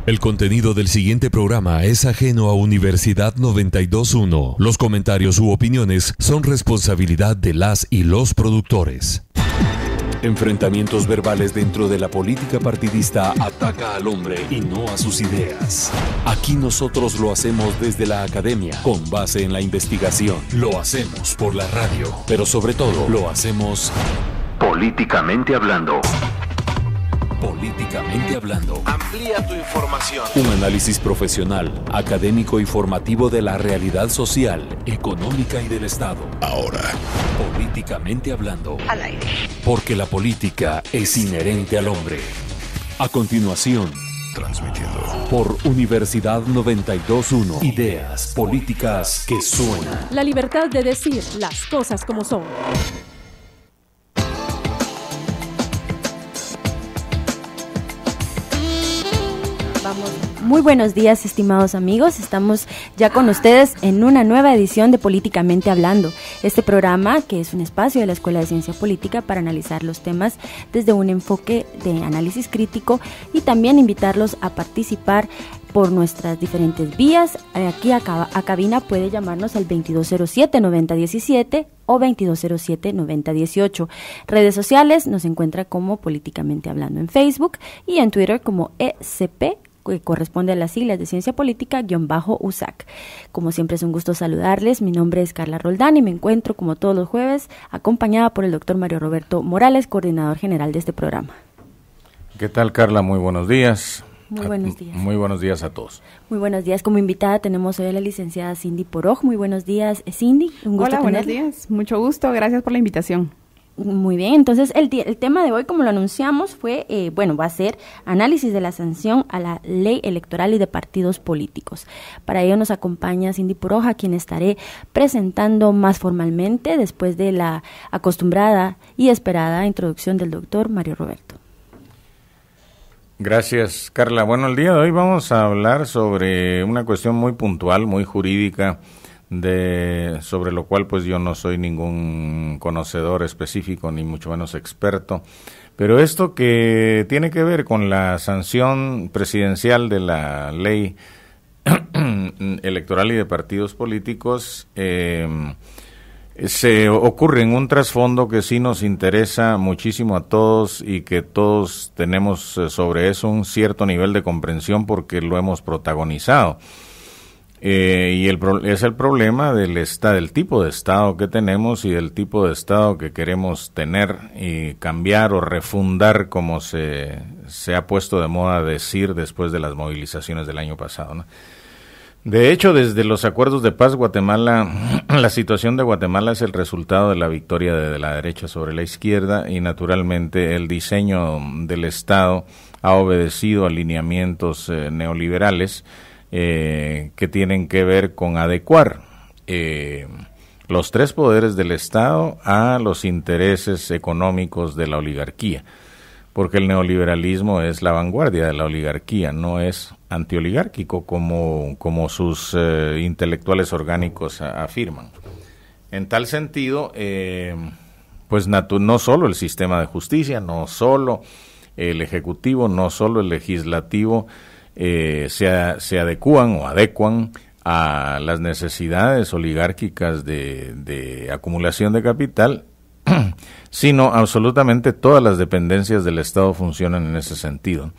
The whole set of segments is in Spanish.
El contenido del siguiente programa es ajeno a Universidad 92.1. Los comentarios u opiniones son responsabilidad de las y los productores. Enfrentamientos verbales dentro de la política partidista ataca al hombre y no a sus ideas. Aquí nosotros lo hacemos desde la academia, con base en la investigación. Lo hacemos por la radio, pero sobre todo lo hacemos políticamente hablando. Políticamente hablando. Amplía tu información. Un análisis profesional, académico y formativo de la realidad social, económica y del Estado. Ahora, políticamente hablando. Al aire. Porque la política es inherente al hombre. A continuación, transmitiendo por Universidad 92.1. Ideas políticas que suenan. La libertad de decir las cosas como son. Muy buenos días, estimados amigos. Estamos ya con ustedes en una nueva edición de Políticamente Hablando. Este programa, que es un espacio de la Escuela de Ciencia Política para analizar los temas desde un enfoque de análisis crítico y también invitarlos a participar por nuestras diferentes vías. Aquí a cabina puede llamarnos al 2207-9017 o 2207-9018. Redes sociales nos encuentra como Políticamente Hablando en Facebook y en Twitter como ECP, que corresponde a las siglas de Ciencia Política-USAC. Como siempre es un gusto saludarles. Mi nombre es Carla Roldán y me encuentro como todos los jueves acompañada por el doctor Mario Roberto Morales, coordinador general de este programa. ¿Qué tal, Carla? Muy buenos días. Muy buenos días. Muy buenos días a todos. Muy buenos días. Como invitada tenemos hoy a la licenciada Cindy Poroj. Muy buenos días, Cindy. Un gusto. Hola, buenos días. Mucho gusto. Gracias por la invitación. Muy bien, entonces el tema de hoy, como lo anunciamos, fue, va a ser análisis de la sanción a la ley electoral y de partidos políticos. Para ello nos acompaña Cindy Poroj, a quien estaré presentando más formalmente después de la acostumbrada y esperada introducción del doctor Mario Roberto. Gracias, Carla. Bueno, el día de hoy vamos a hablar sobre una cuestión muy puntual, muy jurídica, sobre lo cual pues yo no soy ningún conocedor específico ni mucho menos experto, pero esto que tiene que ver con la sanción presidencial de la ley electoral y de partidos políticos se ocurre en un trasfondo que sí nos interesa muchísimo a todos y que todos tenemos sobre eso un cierto nivel de comprensión porque lo hemos protagonizado. Y es el problema del tipo de Estado que tenemos y del tipo de Estado que queremos tener y cambiar o refundar, como se ha puesto de moda decir después de las movilizaciones del año pasado, ¿no? De hecho, desde los acuerdos de paz, Guatemala, la situación de Guatemala es el resultado de la victoria de la derecha sobre la izquierda y naturalmente el diseño del Estado ha obedecido a lineamientos neoliberales que tienen que ver con adecuar los tres poderes del Estado a los intereses económicos de la oligarquía, porque el neoliberalismo es la vanguardia de la oligarquía, no es antioligárquico como sus intelectuales orgánicos afirman. En tal sentido, pues no solo el sistema de justicia, no solo el ejecutivo, no solo el legislativo, se adecuan o adecuan a las necesidades oligárquicas de acumulación de capital, sino absolutamente todas las dependencias del Estado funcionan en ese sentido.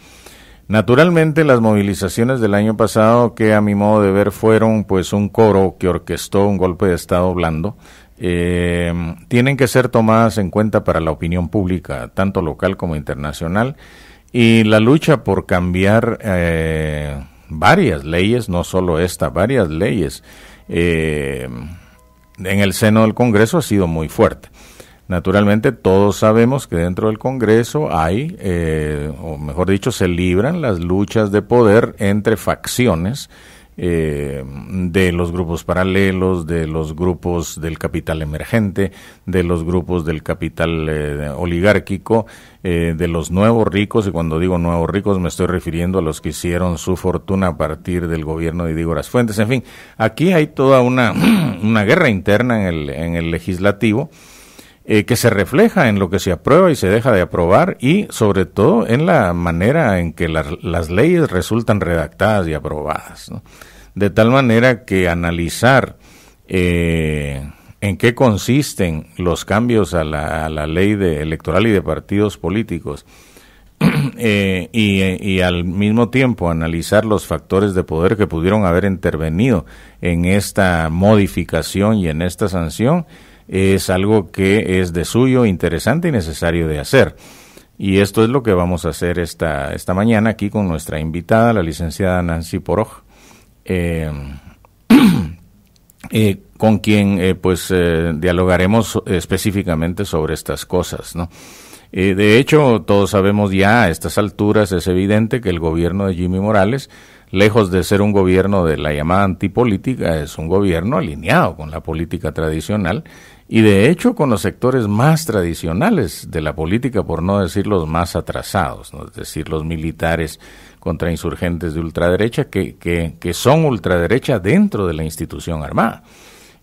Naturalmente, las movilizaciones del año pasado, que a mi modo de ver fueron pues un coro que orquestó un golpe de Estado blando, tienen que ser tomadas en cuenta para la opinión pública, tanto local como internacional. Y la lucha por cambiar varias leyes, no solo esta, varias leyes, en el seno del Congreso ha sido muy fuerte. Naturalmente todos sabemos que dentro del Congreso hay, o mejor dicho, se libran las luchas de poder entre facciones de los grupos paralelos, de los grupos del capital emergente, de los grupos del capital oligárquico, de los nuevos ricos, y cuando digo nuevos ricos me estoy refiriendo a los que hicieron su fortuna a partir del gobierno de Dígoras Fuentes. En fin, aquí hay toda una guerra interna en el legislativo, que se refleja en lo que se aprueba y se deja de aprobar, y sobre todo en la manera en que las leyes resultan redactadas y aprobadas, ¿no? De tal manera que analizar en qué consisten los cambios a la ley electoral y de partidos políticos, y al mismo tiempo analizar los factores de poder que pudieron haber intervenido en esta modificación y en esta sanción, es algo que es de suyo interesante y necesario de hacer. Y esto es lo que vamos a hacer esta mañana aquí con nuestra invitada, la licenciada Nancy Poroj, con quien dialogaremos específicamente sobre estas cosas, ¿no? De hecho, todos sabemos ya a estas alturas, es evidente que el gobierno de Jimmy Morales, lejos de ser un gobierno de la llamada antipolítica, es un gobierno alineado con la política tradicional y de hecho con los sectores más tradicionales de la política, por no decir los más atrasados, ¿no? Es decir, los militares contra insurgentes de ultraderecha que son ultraderecha dentro de la institución armada.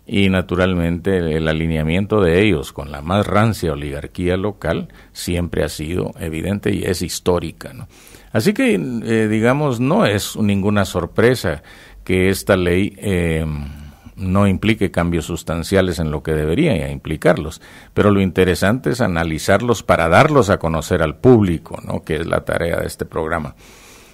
Y naturalmente el alineamiento de ellos con la más rancia oligarquía local siempre ha sido evidente y es histórica, ¿no? Así que, digamos, no es ninguna sorpresa que esta ley no implique cambios sustanciales en lo que debería implicarlos, pero lo interesante es analizarlos para darlos a conocer al público, ¿no? Que es la tarea de este programa.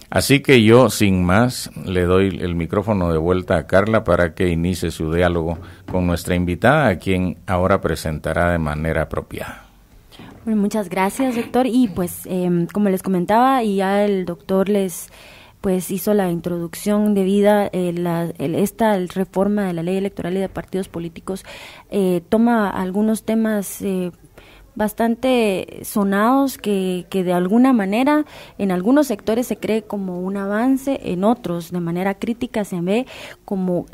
Así que yo, sin más, le doy el micrófono de vuelta a Carla para que inicie su diálogo con nuestra invitada, a quien ahora presentará de manera apropiada. Bueno, muchas gracias, doctor. Y pues, como les comentaba, y ya el doctor les hizo la introducción debida, esta reforma de la ley electoral y de partidos políticos toma algunos temas bastante sonados que de alguna manera en algunos sectores se cree como un avance, en otros de manera crítica se ve como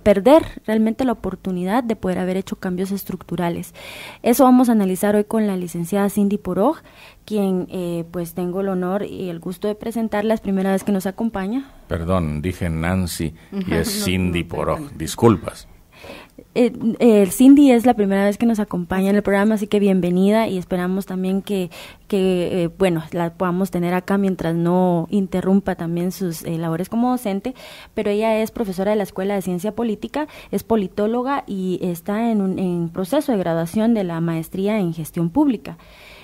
perder realmente la oportunidad de poder haber hecho cambios estructurales. Eso vamos a analizar hoy con la licenciada Cindy Poroj, quien pues tengo el honor y el gusto de presentarla, es primera vez que nos acompaña. Perdón, dije Nancy y es Cindy Poroj, disculpas. Cindy es la primera vez que nos acompaña en el programa, así que bienvenida y esperamos también que la podamos tener acá mientras no interrumpa también sus labores como docente, pero ella es profesora de la Escuela de Ciencia Política, es politóloga y está en proceso de graduación de la maestría en Gestión Pública.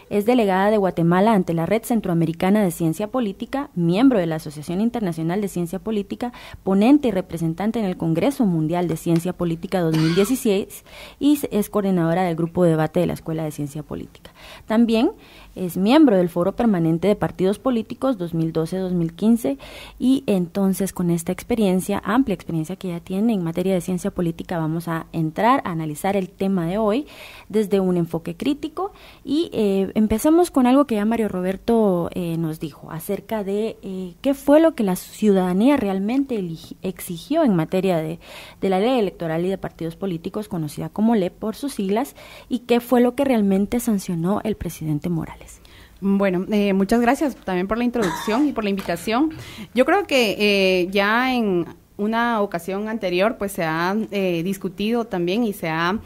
Es delegada de Guatemala ante la Red Centroamericana de Ciencia Política, miembro de la Asociación Internacional de Ciencia Política, ponente y representante en el Congreso Mundial de Ciencia Política 2016 y es coordinadora del Grupo de Debate de la Escuela de Ciencia Política. También es miembro del Foro Permanente de Partidos Políticos 2012-2015 y entonces con esta experiencia, amplia experiencia que ya tiene en materia de ciencia política, vamos a entrar a analizar el tema de hoy desde un enfoque crítico y empecemos con algo que ya Mario Roberto nos dijo acerca de qué fue lo que la ciudadanía realmente exigió en materia de la ley electoral y de partidos políticos, conocida como LEP por sus siglas, y qué fue lo que realmente sancionó el presidente Morales. Bueno, muchas gracias también por la introducción y por la invitación. Yo creo que ya en una ocasión anterior pues se ha discutido también y se ha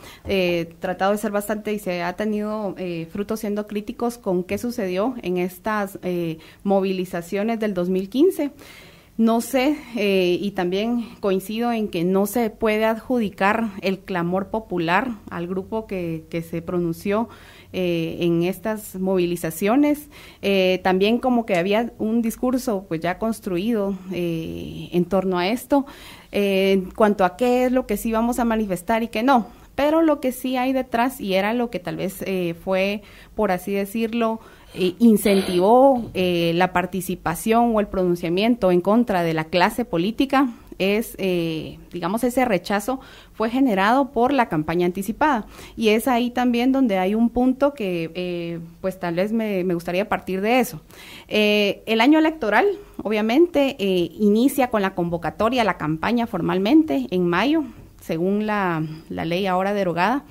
tratado de ser bastante y se ha tenido frutos siendo críticos con qué sucedió en estas movilizaciones del 2015. No sé, y también coincido en que no se puede adjudicar el clamor popular al grupo que se pronunció en estas movilizaciones. También como que había un discurso pues ya construido en torno a esto, en cuanto a qué es lo que sí vamos a manifestar y qué no. Pero lo que sí hay detrás, y era lo que tal vez fue, por así decirlo, incentivó la participación o el pronunciamiento en contra de la clase política, es, digamos, ese rechazo fue generado por la campaña anticipada. Y es ahí también donde hay un punto que, pues tal vez me gustaría partir de eso. El año electoral, obviamente, inicia con la convocatoria, la campaña formalmente en mayo, según la ley ahora derogada.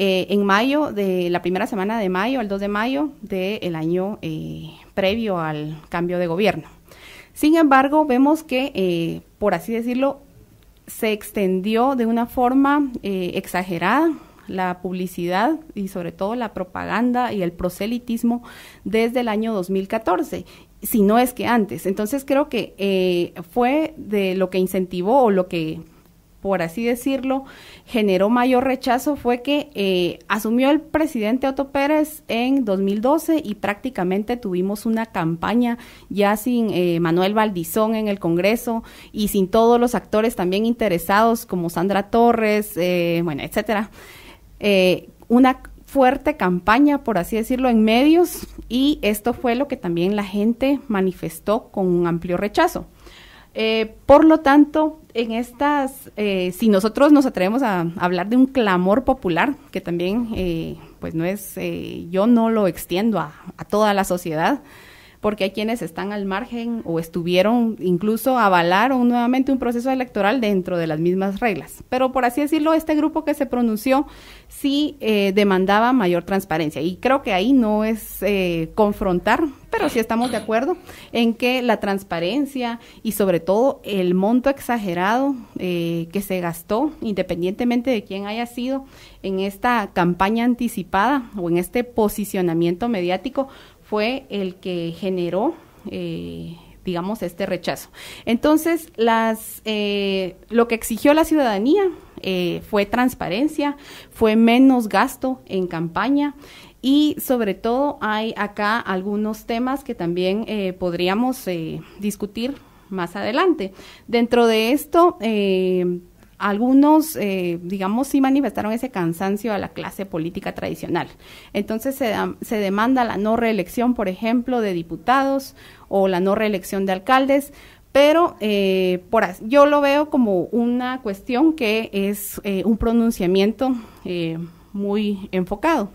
En mayo, de la primera semana de mayo al 2 de mayo del año previo al cambio de gobierno. Sin embargo, vemos que, por así decirlo, se extendió de una forma exagerada, la publicidad y sobre todo la propaganda y el proselitismo desde el año 2014, si no es que antes. Entonces creo que fue de lo que incentivó o lo que, por así decirlo, generó mayor rechazo fue que asumió el presidente Otto Pérez en 2012 y prácticamente tuvimos una campaña ya sin Manuel Valdizón en el Congreso y sin todos los actores también interesados como Sandra Torres, bueno, etcétera. Una fuerte campaña, por así decirlo, en medios, y esto fue lo que también la gente manifestó con un amplio rechazo. Por lo tanto, en estas, si nosotros nos atrevemos a hablar de un clamor popular, que también, pues no es, yo no lo extiendo a toda la sociedad, porque hay quienes están al margen o estuvieron, incluso avalaron nuevamente un proceso electoral dentro de las mismas reglas. Pero por así decirlo, este grupo que se pronunció sí demandaba mayor transparencia, y creo que ahí no es confrontar, pero sí estamos de acuerdo en que la transparencia y sobre todo el monto exagerado que se gastó, independientemente de quién haya sido, en esta campaña anticipada o en este posicionamiento mediático, fue el que generó, digamos, este rechazo. Entonces, lo que exigió la ciudadanía fue transparencia, fue menos gasto en campaña, y sobre todo hay acá algunos temas que también podríamos discutir más adelante. Dentro de esto, algunos, digamos, sí manifestaron ese cansancio a la clase política tradicional. Entonces se demanda la no reelección, por ejemplo, de diputados o la no reelección de alcaldes, pero yo lo veo como una cuestión que es un pronunciamiento muy enfocado.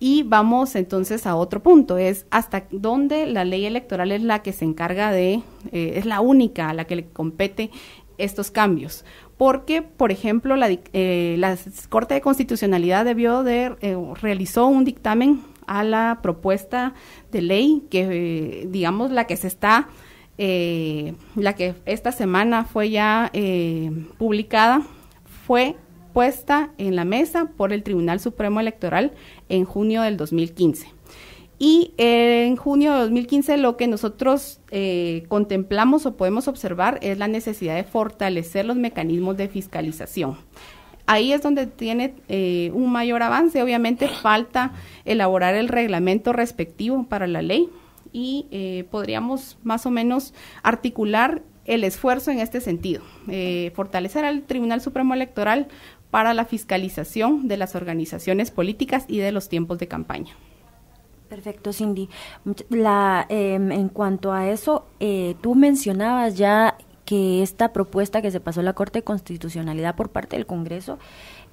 Y vamos entonces a otro punto, es hasta dónde la ley electoral es la que se encarga es la única a la que le compete estos cambios. Porque, por ejemplo, la Corte de Constitucionalidad realizó un dictamen a la propuesta de ley que, digamos, la que esta semana fue ya publicada, fue puesta en la mesa por el Tribunal Supremo Electoral en junio del 2015. Y en junio de 2015 lo que nosotros contemplamos o podemos observar es la necesidad de fortalecer los mecanismos de fiscalización. Ahí es donde tiene un mayor avance. Obviamente falta elaborar el reglamento respectivo para la ley y podríamos más o menos articular el esfuerzo en este sentido, fortalecer al Tribunal Supremo Electoral para la fiscalización de las organizaciones políticas y de los tiempos de campaña. Perfecto, Cindy. En cuanto a eso, tú mencionabas ya que esta propuesta que se pasó a la Corte de Constitucionalidad por parte del Congreso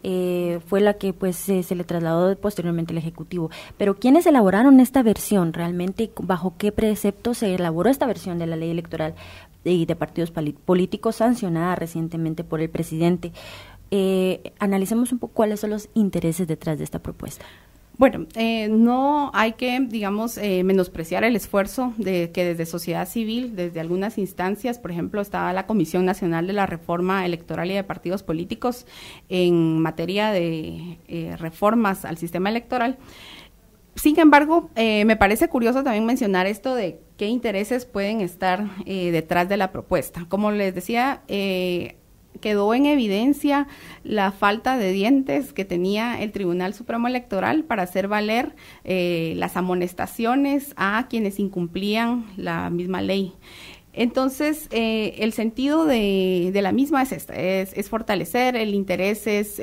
fue la que pues se le trasladó posteriormente al Ejecutivo. Pero ¿quiénes elaboraron esta versión? ¿Realmente bajo qué precepto se elaboró esta versión de la ley electoral y de partidos políticos sancionada recientemente por el presidente? Analicemos un poco cuáles son los intereses detrás de esta propuesta. Bueno, no hay que, digamos, menospreciar el esfuerzo que desde sociedad civil, desde algunas instancias, por ejemplo, estaba la Comisión Nacional de la Reforma Electoral y de Partidos Políticos en materia de reformas al sistema electoral. Sin embargo, me parece curioso también mencionar esto de qué intereses pueden estar detrás de la propuesta. Como les decía, quedó en evidencia la falta de dientes que tenía el Tribunal Supremo Electoral para hacer valer las amonestaciones a quienes incumplían la misma ley. Entonces, el sentido de la misma es es fortalecer, el interés es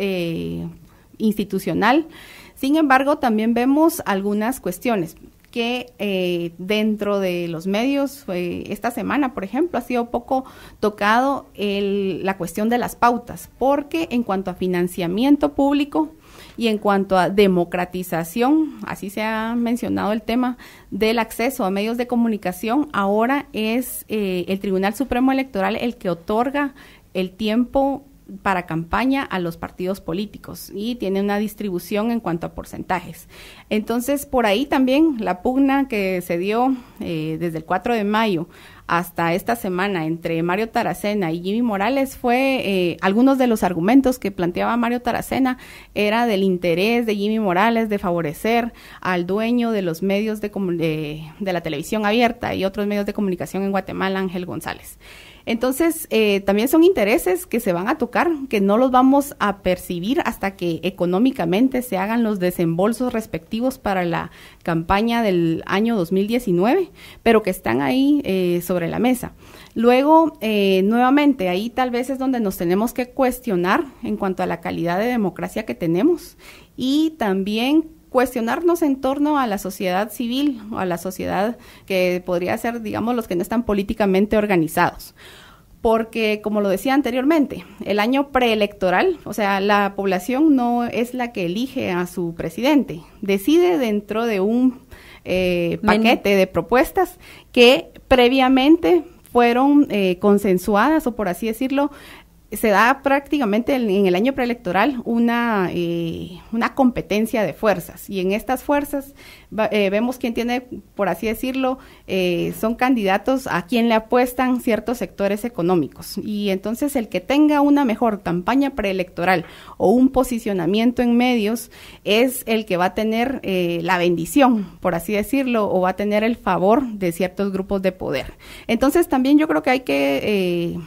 institucional. Sin embargo, también vemos algunas cuestiones que dentro de los medios, esta semana, por ejemplo, ha sido poco tocado la cuestión de las pautas, porque en cuanto a financiamiento público y en cuanto a democratización, así se ha mencionado el tema del acceso a medios de comunicación, ahora es el Tribunal Supremo Electoral el que otorga el tiempo para campaña a los partidos políticos y tiene una distribución en cuanto a porcentajes. Entonces, por ahí también la pugna que se dio desde el 4 de mayo hasta esta semana entre Mario Taracena y Jimmy Morales fue, algunos de los argumentos que planteaba Mario Taracena era del interés de Jimmy Morales de favorecer al dueño de los medios de la televisión abierta y otros medios de comunicación en Guatemala, Ángel González. Entonces, también son intereses que se van a tocar, que no los vamos a percibir hasta que económicamente se hagan los desembolsos respectivos para la campaña del año 2019, pero que están ahí sobre la mesa. Luego, nuevamente, ahí tal vez es donde nos tenemos que cuestionar en cuanto a la calidad de democracia que tenemos y también cuestionarnos en torno a la sociedad civil o a la sociedad que podría ser, digamos, los que no están políticamente organizados. Porque, como lo decía anteriormente, el año preelectoral, o sea, la población no es la que elige a su presidente, decide dentro de un paquete de propuestas que previamente fueron consensuadas, o por así decirlo, se da prácticamente en el año preelectoral una competencia de fuerzas, y en estas fuerzas vemos quién tiene, por así decirlo, son candidatos a quien le apuestan ciertos sectores económicos, y entonces el que tenga una mejor campaña preelectoral o un posicionamiento en medios es el que va a tener la bendición, por así decirlo, o va a tener el favor de ciertos grupos de poder. Entonces también yo creo que hay que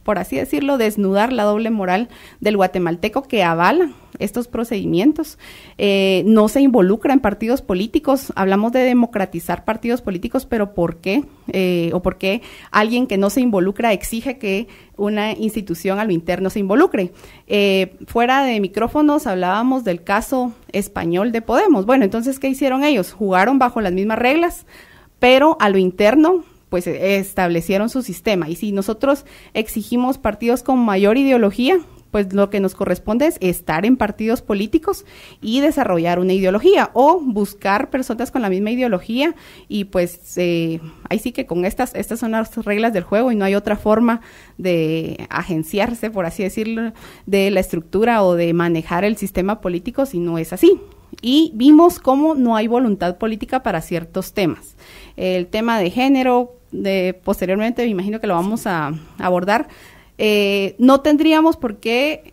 por así decirlo, desnudar la doble moral del guatemalteco que avala estos procedimientos, no se involucra en partidos políticos. Hablamos de democratizar partidos políticos, pero ¿por qué? ¿O por qué alguien que no se involucra exige que una institución a lo interno se involucre? Fuera de micrófonos hablábamos del caso español de Podemos. Bueno, entonces, ¿qué hicieron ellos? Jugaron bajo las mismas reglas, pero a lo interno pues establecieron su sistema. Y si nosotros exigimos partidos con mayor ideología, pues lo que nos corresponde es estar en partidos políticos y desarrollar una ideología, o buscar personas con la misma ideología, y pues ahí sí que con estas son las reglas del juego y no hay otra forma de agenciarse, por así decirlo, de la estructura o de manejar el sistema político si no es así. Y vimos cómo no hay voluntad política para ciertos temas. El tema de género, posteriormente me imagino que lo vamos a abordar. No tendríamos por qué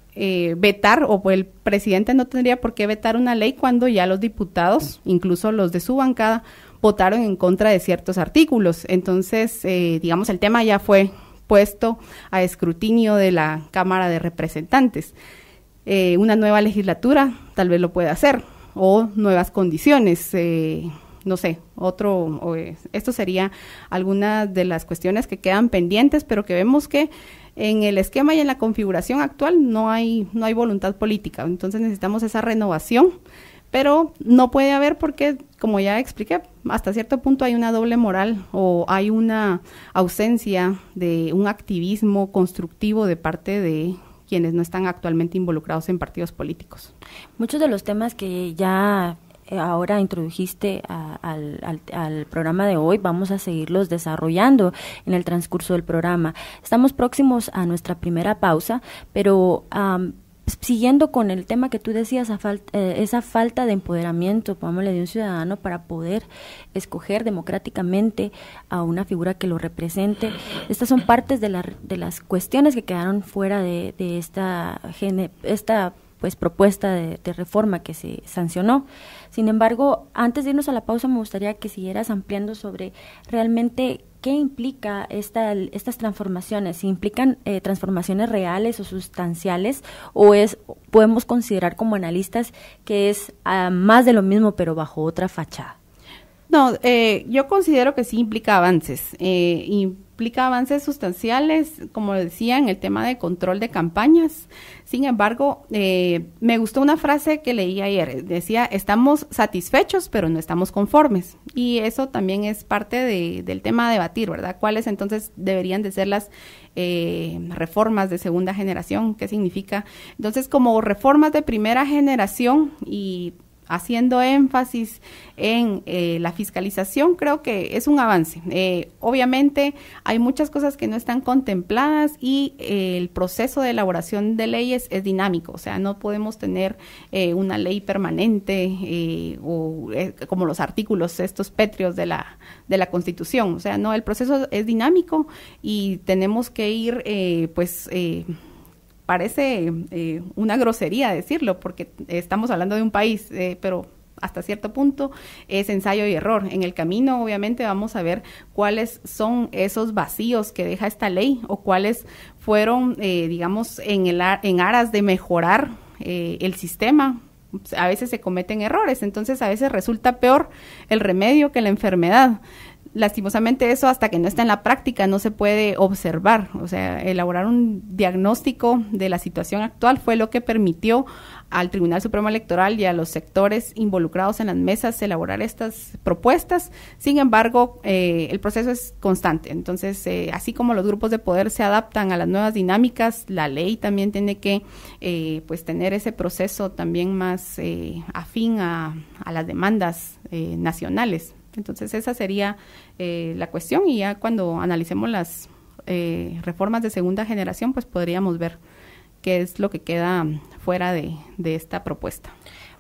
vetar, o el presidente no tendría por qué vetar una ley cuando ya los diputados, incluso los de su bancada, votaron en contra de ciertos artículos. Entonces, digamos, el tema ya fue puesto a escrutinio de la Cámara de Representantes. Una nueva legislatura tal vez lo pueda hacer, o nuevas condiciones, no sé, esto sería alguna de las cuestiones que quedan pendientes, pero que vemos que en el esquema y en la configuración actual no hay voluntad política. Entonces necesitamos esa renovación, pero no puede haber porque, como ya expliqué, hasta cierto punto hay una doble moral o hay una ausencia de un activismo constructivo de parte de quienes no están actualmente involucrados en partidos políticos. Muchos de los temas que ya ahora introdujiste al programa de hoy, vamos a seguirlos desarrollando en el transcurso del programa. Estamos próximos a nuestra primera pausa, pero siguiendo con el tema que tú decías, esa falta de empoderamiento, pongámosle, de un ciudadano para poder escoger democráticamente a una figura que lo represente. Estas son partes de las cuestiones que quedaron fuera de esta pues propuesta de reforma que se sancionó. Sin embargo, antes de irnos a la pausa, me gustaría que siguieras ampliando sobre realmente qué implica estas transformaciones, si implican transformaciones reales o sustanciales, o podemos considerar como analistas que es más de lo mismo pero bajo otra fachada. No, yo considero que sí implica avances, implica avances sustanciales, como decía, en el tema de control de campañas. Sin embargo, me gustó una frase que leí ayer, decía, estamos satisfechos, pero no estamos conformes. Y eso también es parte del tema a debatir, ¿verdad? ¿Cuáles entonces deberían de ser las reformas de segunda generación? ¿Qué significa? Entonces, como reformas de primera generación, y haciendo énfasis en la fiscalización, creo que es un avance. Obviamente hay muchas cosas que no están contempladas y el proceso de elaboración de leyes es dinámico, o sea, no podemos tener una ley permanente como los artículos estos pétreos de la Constitución, o sea, no, el proceso es dinámico y tenemos que ir, parece una grosería decirlo, porque estamos hablando de un país, pero hasta cierto punto es ensayo y error. En el camino, obviamente, vamos a ver cuáles son esos vacíos que deja esta ley o cuáles fueron, digamos, en aras de mejorar el sistema. A veces se cometen errores, entonces a veces resulta peor el remedio que la enfermedad. Lastimosamente eso, hasta que no está en la práctica, no se puede observar. O sea, elaborar un diagnóstico de la situación actual fue lo que permitió al Tribunal Supremo Electoral y a los sectores involucrados en las mesas elaborar estas propuestas. Sin embargo, el proceso es constante. Entonces, así como los grupos de poder se adaptan a las nuevas dinámicas, la ley también tiene que tener ese proceso también más afín a las demandas nacionales. Entonces esa sería la cuestión, y ya cuando analicemos las reformas de segunda generación, pues podríamos ver qué es lo que queda fuera de esta propuesta.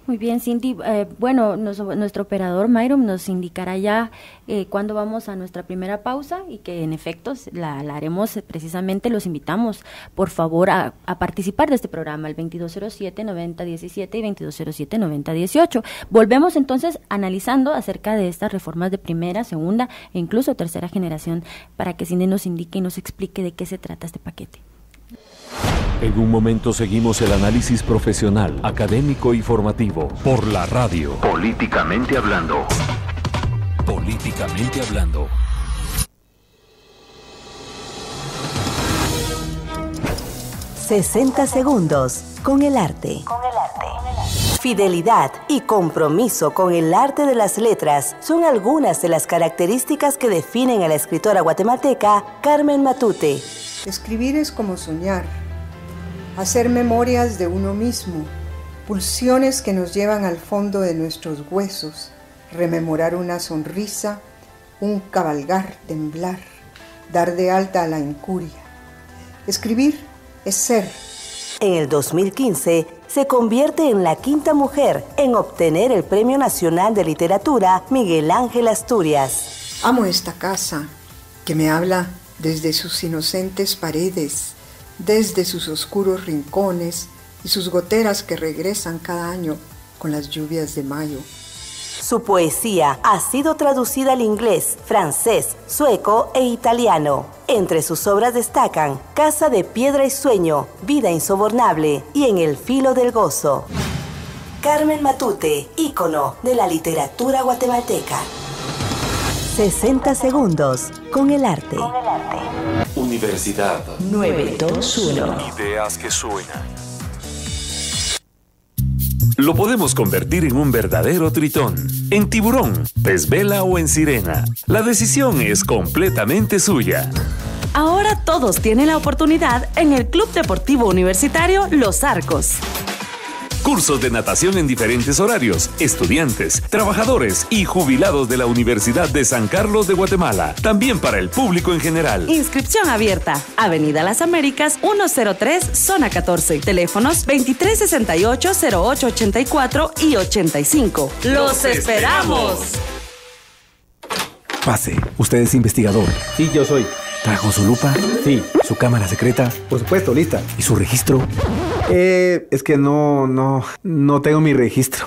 Muy bien, Cindy. Nuestro operador Mayron nos indicará ya cuándo vamos a nuestra primera pausa, y que en efecto la haremos precisamente. Los invitamos, por favor, a participar de este programa, el 2207-9017 y 2207-9018. Volvemos entonces analizando acerca de estas reformas de primera, segunda e incluso tercera generación, para que Cindy nos indique y nos explique de qué se trata este paquete. En un momento seguimos el análisis profesional, académico y formativo por la radio. Políticamente hablando. Políticamente hablando. ...60 segundos con el arte. Fidelidad y compromiso con el arte de las letras son algunas de las características que definen a la escritora guatemalteca Carmen Matute. Escribir es como soñar, hacer memorias de uno mismo, pulsiones que nos llevan al fondo de nuestros huesos, rememorar una sonrisa, un cabalgar, temblar, dar de alta a la incuria. Escribir es ser. En el 2015 se convierte en la quinta mujer en obtener el Premio Nacional de Literatura Miguel Ángel Asturias. Amo esta casa que me habla desde sus inocentes paredes, desde sus oscuros rincones y sus goteras que regresan cada año con las lluvias de mayo. Su poesía ha sido traducida al inglés, francés, sueco e italiano. Entre sus obras destacan Casa de Piedra y Sueño, Vida Insobornable y En el Filo del Gozo. Carmen Matute, ícono de la literatura guatemalteca. 60 segundos con el arte. Universidad 921. Ideas que suenan. Lo podemos convertir en un verdadero tritón, en tiburón, pez vela o en sirena. La decisión es completamente suya. Ahora todos tienen la oportunidad en el Club Deportivo Universitario Los Arcos. Cursos de natación en diferentes horarios, estudiantes, trabajadores y jubilados de la Universidad de San Carlos de Guatemala, también para el público en general. Inscripción abierta, Avenida Las Américas 103, Zona 14, teléfonos 2368-0884 y 85. ¡Los esperamos! Pase, usted es investigador. Sí, yo soy. ¿Trajo su lupa? Sí. ¿Su cámara secreta? Por supuesto, lista. ¿Y su registro? Es que no tengo mi registro.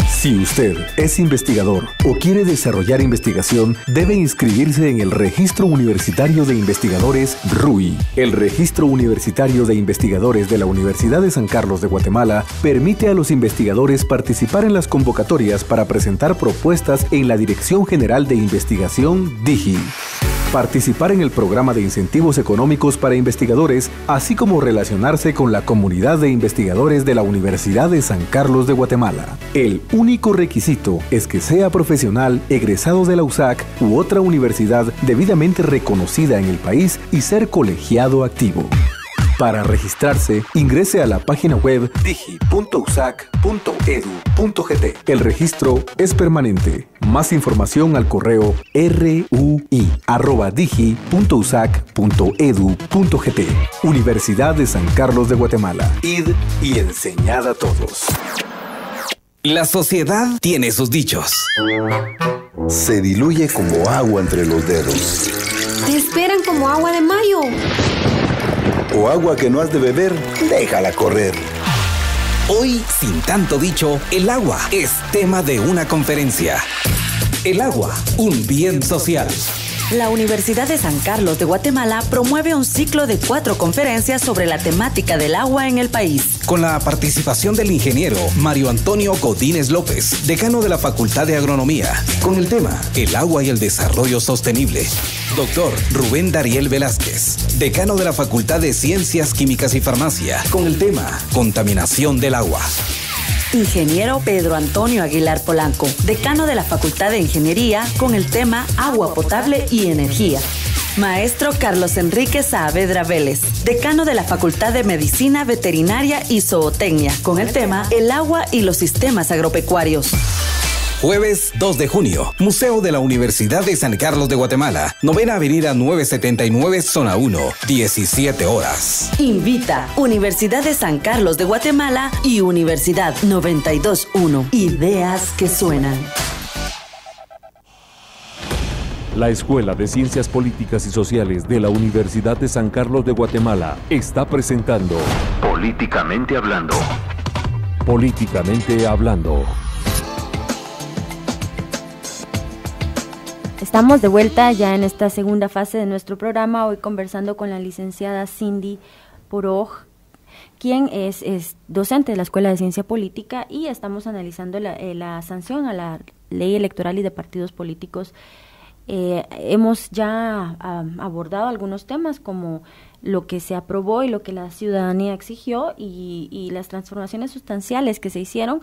Si usted es investigador o quiere desarrollar investigación, debe inscribirse en el Registro Universitario de Investigadores RUI. El Registro Universitario de Investigadores de la Universidad de San Carlos de Guatemala permite a los investigadores participar en las convocatorias para presentar propuestas en la Dirección General de Investigación DIGI. Participar en el programa de incentivos económicos para investigadores, así como relacionarse con la comunidad de investigadores de la Universidad de San Carlos de Guatemala. El único requisito es que sea profesional, egresado de la USAC u otra universidad debidamente reconocida en el país y ser colegiado activo. Para registrarse, ingrese a la página web digi.usac.edu.gt. El registro es permanente. Más información al correo rui@digi.usac.edu.gt. Universidad de San Carlos de Guatemala. Id y enseñad a todos. La sociedad tiene sus dichos. Se diluye como agua entre los dedos. Te esperan como agua de mayo. O agua que no has de beber, déjala correr. Hoy, sin tanto dicho, el agua es tema de una conferencia. El agua, un bien social. La Universidad de San Carlos de Guatemala promueve un ciclo de 4 conferencias sobre la temática del agua en el país. Con la participación del ingeniero Mario Antonio Godínez López, decano de la Facultad de Agronomía, con el tema El agua y el desarrollo sostenible. Doctor Rubén Dariel Velázquez, decano de la Facultad de Ciencias Químicas y Farmacia, con el tema Contaminación del agua. Ingeniero Pedro Antonio Aguilar Polanco, decano de la Facultad de Ingeniería, con el tema Agua potable y energía. Maestro Carlos Enrique Saavedra Vélez, decano de la Facultad de Medicina Veterinaria y Zootecnia, con el tema El agua y los sistemas agropecuarios. Jueves 2 de junio, Museo de la Universidad de San Carlos de Guatemala, 9ª Avenida 979, Zona 1, 17 horas. Invita Universidad de San Carlos de Guatemala y Universidad 921. Ideas que suenan. La Escuela de Ciencias Políticas y Sociales de la Universidad de San Carlos de Guatemala está presentando Políticamente Hablando. Políticamente Hablando. Estamos de vuelta ya en esta segunda fase de nuestro programa, hoy conversando con la licenciada Cindy Poroj, quien es docente de la Escuela de Ciencia Política, y estamos analizando la sanción a la Ley Electoral y de Partidos Políticos. Hemos ya abordado algunos temas como lo que se aprobó y lo que la ciudadanía exigió y las transformaciones sustanciales que se hicieron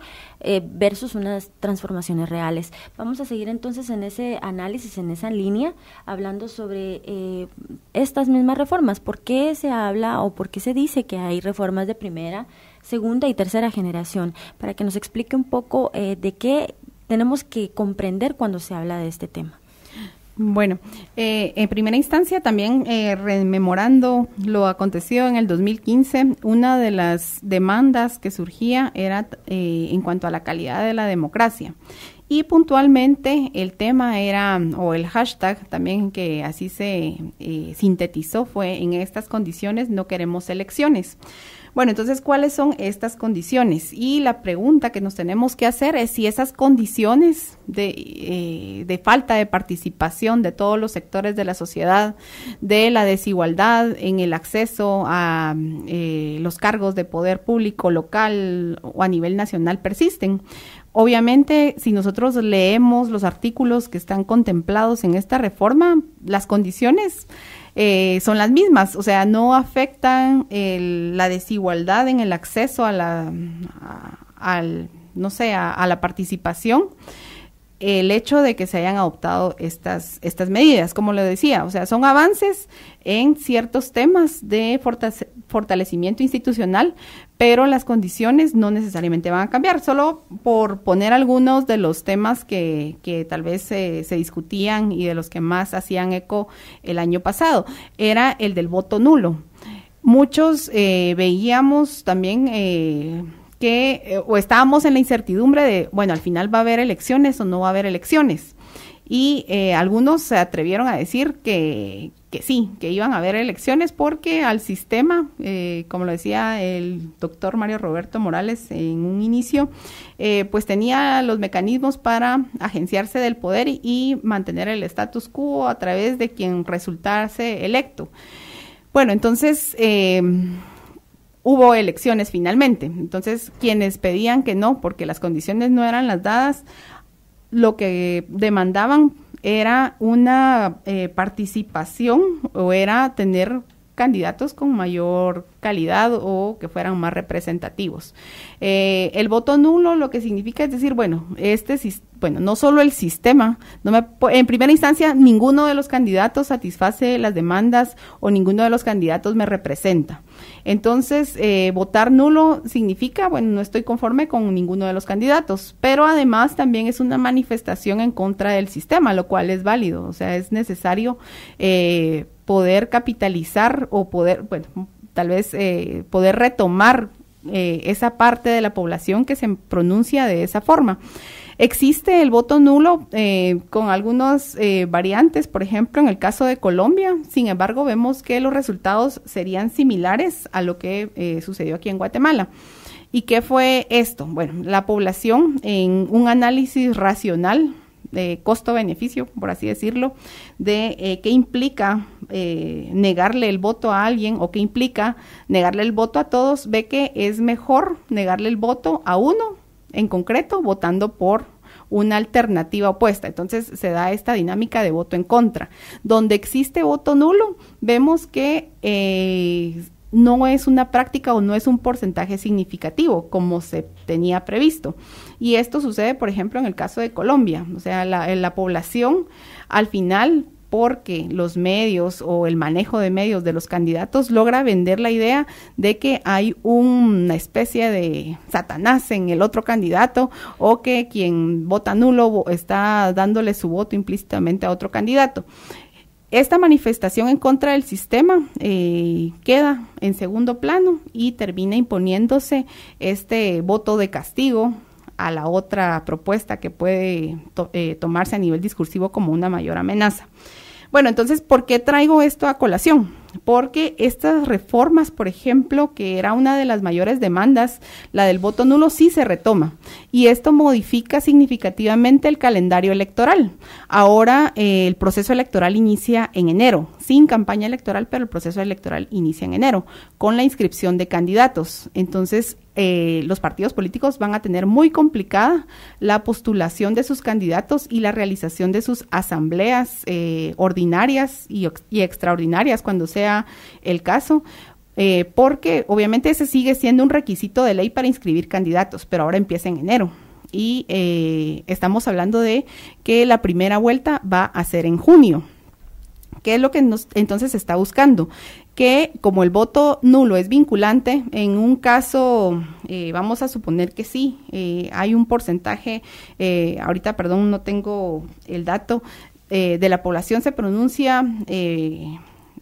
versus unas transformaciones reales. Vamos a seguir entonces en ese análisis, en esa línea, hablando sobre estas mismas reformas. ¿Por qué se habla o por qué se dice que hay reformas de primera, segunda y tercera generación? Para que nos explique un poco de qué tenemos que comprender cuando se habla de este tema. Bueno, en primera instancia también rememorando lo acontecido en el 2015, una de las demandas que surgía era en cuanto a la calidad de la democracia. Y puntualmente el tema era, o el hashtag también que así se sintetizó, fue: en estas condiciones no queremos elecciones. Bueno, entonces, ¿cuáles son estas condiciones? Y la pregunta que nos tenemos que hacer es si esas condiciones de falta de participación de todos los sectores de la sociedad, de la desigualdad en el acceso a los cargos de poder público local o a nivel nacional persisten. Obviamente, si nosotros leemos los artículos que están contemplados en esta reforma, las condiciones son las mismas, o sea, no afectan la desigualdad en el acceso a la participación, el hecho de que se hayan adoptado estas medidas, como le decía, o sea, son avances en ciertos temas de fortalecimiento institucional, pero las condiciones no necesariamente van a cambiar. Solo por poner algunos de los temas que tal vez se discutían y de los que más hacían eco el año pasado, era el del voto nulo. Muchos veíamos también o estábamos en la incertidumbre de, bueno, al final va a haber elecciones o no va a haber elecciones. Y algunos se atrevieron a decir que sí, que iban a haber elecciones porque al sistema, como lo decía el doctor Mario Roberto Morales en un inicio, pues tenía los mecanismos para agenciarse del poder y mantener el status quo a través de quien resultase electo. Bueno, entonces hubo elecciones finalmente. Entonces, quienes pedían que no, porque las condiciones no eran las dadas, lo que demandaban era una participación, o era tener candidatos con mayor calidad o que fueran más representativos. El voto nulo lo que significa es decir, bueno, bueno, no solo el sistema, en primera instancia ninguno de los candidatos satisface las demandas o ninguno de los candidatos me representa. Entonces, votar nulo significa, bueno, no estoy conforme con ninguno de los candidatos, pero además también es una manifestación en contra del sistema, lo cual es válido, o sea, es necesario poder capitalizar o poder, bueno, tal vez poder retomar esa parte de la población que se pronuncia de esa forma. Existe el voto nulo con algunas variantes, por ejemplo, en el caso de Colombia. Sin embargo, vemos que los resultados serían similares a lo que sucedió aquí en Guatemala. ¿Y qué fue esto? Bueno, la población, en un análisis racional de costo-beneficio, por así decirlo, de qué implica negarle el voto a alguien o qué implica negarle el voto a todos, ve que es mejor negarle el voto a uno en concreto, votando por una alternativa opuesta. Entonces se da esta dinámica de voto en contra. Donde existe voto nulo, vemos que no es una práctica o no es un porcentaje significativo como se tenía previsto. Y esto sucede, por ejemplo, en el caso de Colombia. O sea, la población al final, porque los medios o el manejo de medios de los candidatos logra vender la idea de que hay una especie de Satanás en el otro candidato o que quien vota nulo está dándole su voto implícitamente a otro candidato. Esta manifestación en contra del sistema queda en segundo plano y termina imponiéndose este voto de castigo a la otra propuesta que puede tomarse a nivel discursivo como una mayor amenaza. Bueno, entonces, ¿por qué traigo esto a colación? Porque estas reformas, por ejemplo, que era una de las mayores demandas, la del voto nulo, sí se retoma. Y esto modifica significativamente el calendario electoral. Ahora el proceso electoral inicia en enero, sin campaña electoral, pero el proceso electoral inicia en enero, con la inscripción de candidatos. Entonces, los partidos políticos van a tener muy complicada la postulación de sus candidatos y la realización de sus asambleas ordinarias y extraordinarias cuando sea el caso, porque obviamente ese sigue siendo un requisito de ley para inscribir candidatos, pero ahora empieza en enero. Y estamos hablando de que la primera vuelta va a ser en junio. ¿Qué es lo que entonces se está buscando? Que como el voto nulo es vinculante, en un caso, vamos a suponer que sí, hay un porcentaje, ahorita, perdón, no tengo el dato, de la población se pronuncia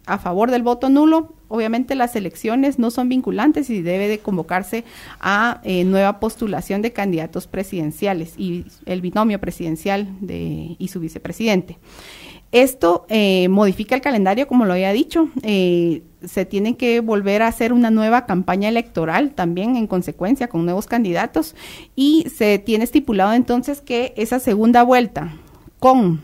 a favor del voto nulo. Obviamente las elecciones no son vinculantes y debe de convocarse a nueva postulación de candidatos presidenciales y el binomio presidencial y su vicepresidente. Esto modifica el calendario, como lo había dicho, se tiene que volver a hacer una nueva campaña electoral también en consecuencia con nuevos candidatos y se tiene estipulado entonces que esa segunda vuelta con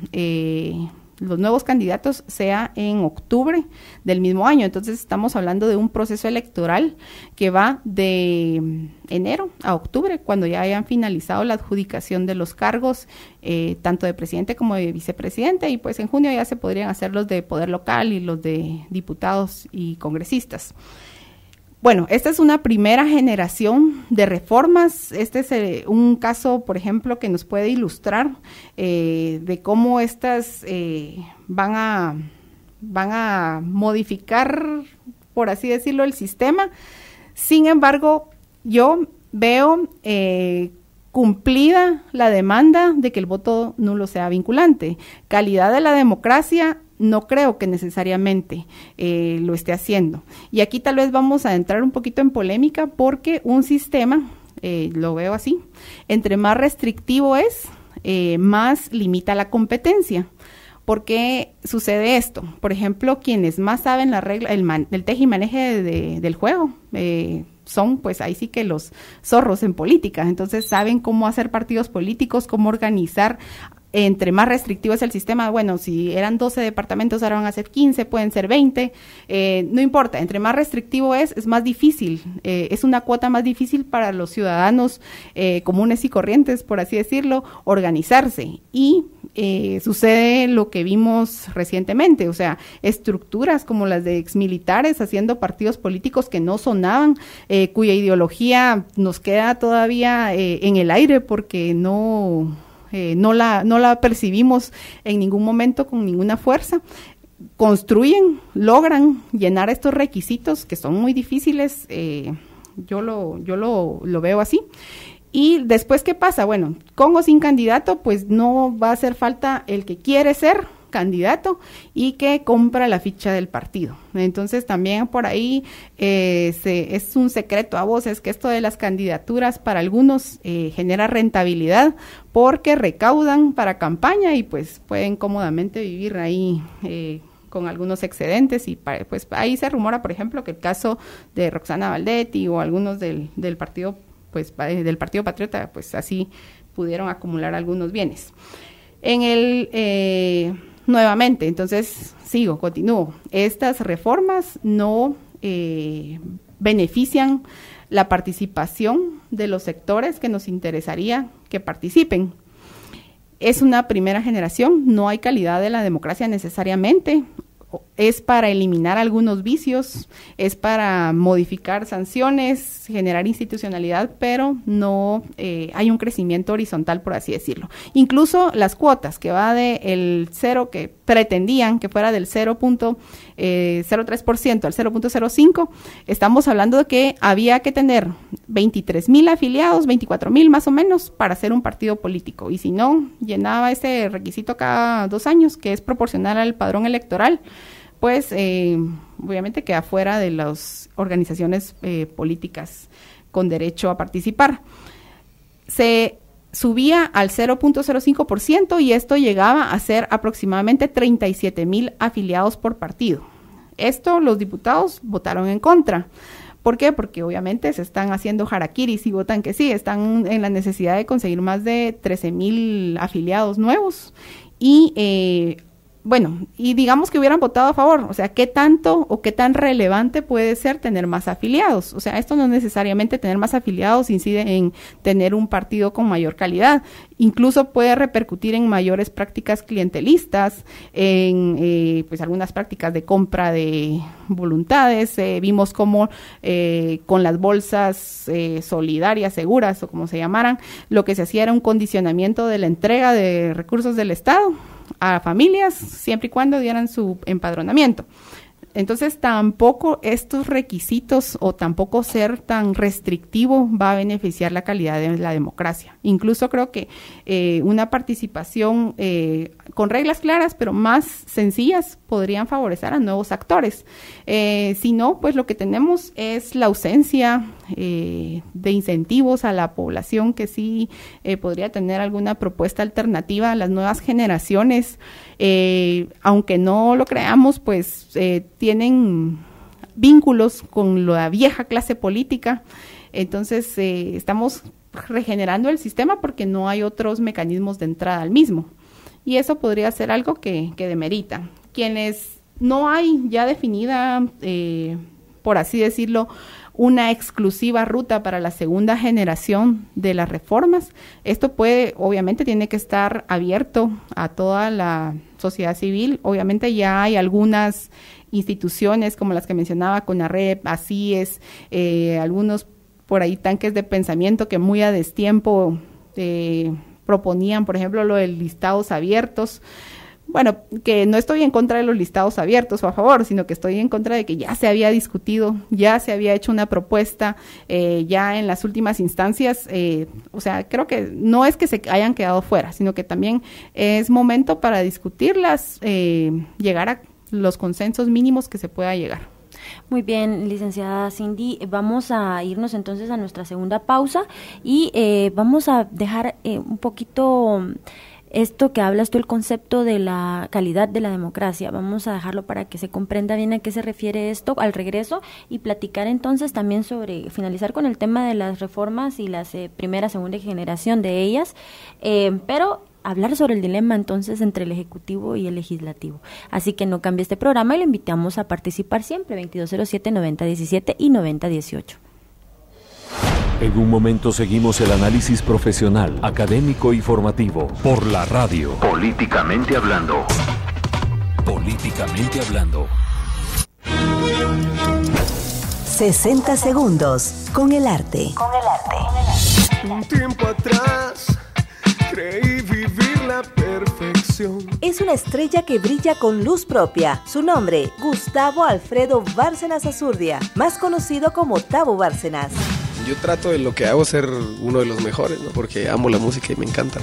los nuevos candidatos sea en octubre del mismo año. Entonces estamos hablando de un proceso electoral que va de enero a octubre, cuando ya hayan finalizado la adjudicación de los cargos, tanto de presidente como de vicepresidente, y pues en junio ya se podrían hacer los de poder local y los de diputados y congresistas. Bueno, esta es una primera generación de reformas. Este es un caso, por ejemplo, que nos puede ilustrar de cómo estas van a modificar, por así decirlo, el sistema. Sin embargo, yo veo cumplida la demanda de que el voto nulo sea vinculante. Calidad de la democracia, no creo que necesariamente lo esté haciendo. Y aquí tal vez vamos a entrar un poquito en polémica porque un sistema, lo veo así, entre más restrictivo es, más limita la competencia. ¿Por qué sucede esto? Por ejemplo, quienes más saben la regla, el teje y maneje del juego, son pues ahí sí que los zorros en política. Entonces saben cómo hacer partidos políticos, cómo organizar. Entre más restrictivo es el sistema, bueno, si eran 12 departamentos, ahora van a ser 15, pueden ser 20, no importa, entre más restrictivo es más difícil, es una cuota más difícil para los ciudadanos comunes y corrientes, por así decirlo, organizarse. Y sucede lo que vimos recientemente, o sea, estructuras como las de exmilitares haciendo partidos políticos que no sonaban, cuya ideología nos queda todavía en el aire porque no no la percibimos en ningún momento con ninguna fuerza. Construyen, logran llenar estos requisitos que son muy difíciles, yo lo veo así. Y después, ¿qué pasa? Bueno, con o sin candidato, pues no va a hacer falta el que quiere ser candidato y que compra la ficha del partido. Entonces también por ahí es un secreto a voces que esto de las candidaturas para algunos genera rentabilidad porque recaudan para campaña y pues pueden cómodamente vivir ahí con algunos excedentes y pues ahí se rumora, por ejemplo, que el caso de Roxana Valdetti o algunos del partido, pues del Partido Patriota, pues así pudieron acumular algunos bienes. Nuevamente, entonces continúo. Estas reformas no benefician la participación de los sectores que nos interesaría que participen. Es una primera generación, no hay calidad de la democracia necesariamente. Es para eliminar algunos vicios, es para modificar sanciones, generar institucionalidad, pero no hay un crecimiento horizontal, por así decirlo. Incluso las cuotas, que va del 0, que pretendían que fuera del 0.03% al 0.05%, estamos hablando de que había que tener 23,000 afiliados, 24,000 más o menos, para ser un partido político. Y si no llenaba ese requisito cada 2 años, que es proporcional al padrón electoral, pues obviamente queda fuera de las organizaciones políticas con derecho a participar. Se subía al 0.05% y esto llegaba a ser aproximadamente 37,000 afiliados por partido. Esto los diputados votaron en contra. ¿Por qué? Porque obviamente se están haciendo harakiris y votan que sí, están en la necesidad de conseguir más de 13,000 afiliados nuevos y y digamos que hubieran votado a favor, o sea, ¿qué tanto o qué tan relevante puede ser tener más afiliados? O sea, esto no necesariamente tener más afiliados incide en tener un partido con mayor calidad, incluso puede repercutir en mayores prácticas clientelistas, en pues algunas prácticas de compra de voluntades. Vimos cómo con las bolsas solidarias, seguras o como se llamaran, lo que se hacía era un condicionamiento de la entrega de recursos del Estado a familias, siempre y cuando dieran su empadronamiento. Entonces, tampoco estos requisitos o tampoco ser tan restrictivo va a beneficiar la calidad de la democracia. Incluso creo que una participación con reglas claras, pero más sencillas, podrían favorecer a nuevos actores. Si no, pues lo que tenemos es la ausencia de incentivos a la población que sí podría tener alguna propuesta alternativa a las nuevas generaciones. Aunque no lo creamos, pues tienen vínculos con la vieja clase política. Entonces estamos regenerando el sistema porque no hay otros mecanismos de entrada al mismo. Y eso podría ser algo que demerita. Quienes no hay ya definida, por así decirlo, una exclusiva ruta para la segunda generación de las reformas. Esto obviamente tiene que estar abierto a toda la sociedad civil. Obviamente ya hay algunas instituciones como las que mencionaba, CONAREP, ACIES, algunos por ahí tanques de pensamiento que muy a destiempo proponían, por ejemplo, lo de listados abiertos. Bueno, que no estoy en contra de los listados abiertos o a favor, sino que estoy en contra de que ya se había discutido, ya se había hecho una propuesta, ya en las últimas instancias, o sea, creo que no es que se hayan quedado fuera, sino que también es momento para discutirlas, llegar a los consensos mínimos que se pueda llegar. Muy bien, licenciada Cindy, vamos a irnos entonces a nuestra segunda pausa y vamos a dejar un poquito esto que hablas tú, el concepto de la calidad de la democracia. Vamos a dejarlo para que se comprenda bien a qué se refiere esto al regreso y platicar entonces también sobre, finalizar con el tema de las reformas y las primera, segunda generación de ellas, pero hablar sobre el dilema entonces entre el Ejecutivo y el Legislativo. Así que no cambie este programa y le invitamos a participar siempre, 2207-9017 y 9018. En un momento seguimos el análisis profesional, académico y formativo por la radio. Políticamente hablando. Políticamente hablando. 60 segundos con el arte. Un tiempo atrás creí vivir la perfección. Es una estrella que brilla con luz propia. Su nombre, Gustavo Alfredo Bárcenas Azurdia, más conocido como Tavo Bárcenas. Yo trato de lo que hago ser uno de los mejores, ¿no? Porque amo la música y me encanta.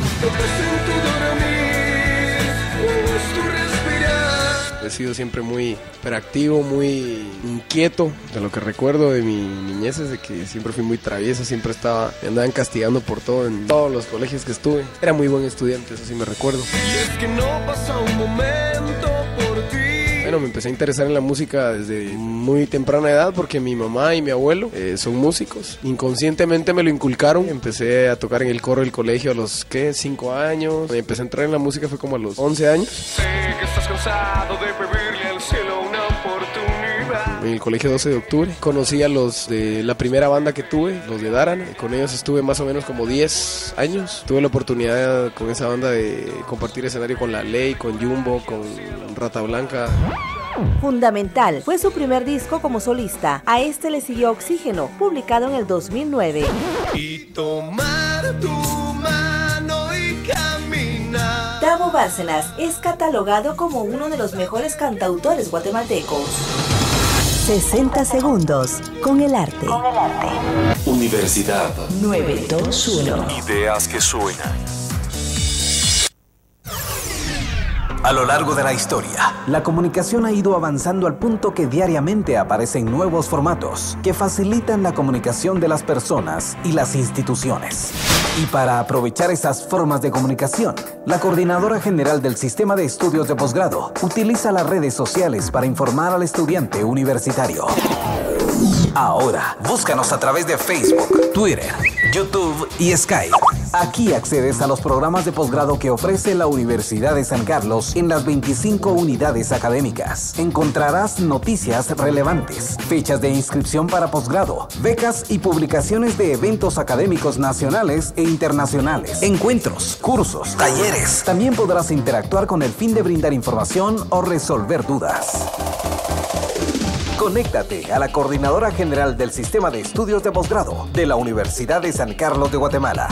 He sido siempre muy hiperactivo, muy inquieto. De lo que recuerdo de mi niñez es de que siempre fui muy travieso, siempre me andaban castigando por todo en todos los colegios que estuve. Era muy buen estudiante, eso sí me recuerdo. Y es que no pasa un momento por ti. Bueno, me empecé a interesar en la música desde muy temprana edad porque mi mamá y mi abuelo son músicos. Inconscientemente me lo inculcaron. Empecé a tocar en el coro del colegio a los, 5 años. Y empecé a entrar en la música fue como a los 11 años. Sé que estás cansado de pedirle al cielo una oportunidad. En el colegio 12 de octubre conocí a los de la primera banda que tuve, los de Daran. Con ellos estuve más o menos como 10 años. Tuve la oportunidad con esa banda de compartir escenario con La Ley, con Jumbo, con Rata Blanca. Fundamental fue su primer disco como solista. A este le siguió Oxígeno, publicado en el 2009. Y tomar tu mano y caminar. Tavo Bárcenas es catalogado como uno de los mejores cantautores guatemaltecos. 60 segundos con el arte. Universidad 921. Ideas que suenan. A lo largo de la historia, la comunicación ha ido avanzando al punto que diariamente aparecen nuevos formatos que facilitan la comunicación de las personas y las instituciones. Y para aprovechar esas formas de comunicación, la Coordinadora General del Sistema de Estudios de Posgrado utiliza las redes sociales para informar al estudiante universitario. Ahora, búscanos a través de Facebook, Twitter, YouTube y Skype. Aquí accedes a los programas de posgrado que ofrece la Universidad de San Carlos en las 25 unidades académicas. Encontrarás noticias relevantes, fechas de inscripción para posgrado, becas y publicaciones de eventos académicos nacionales e internacionales, encuentros, cursos, talleres. También podrás interactuar con el fin de brindar información o resolver dudas. Conéctate a la Coordinadora General del Sistema de Estudios de Posgrado de la Universidad de San Carlos de Guatemala.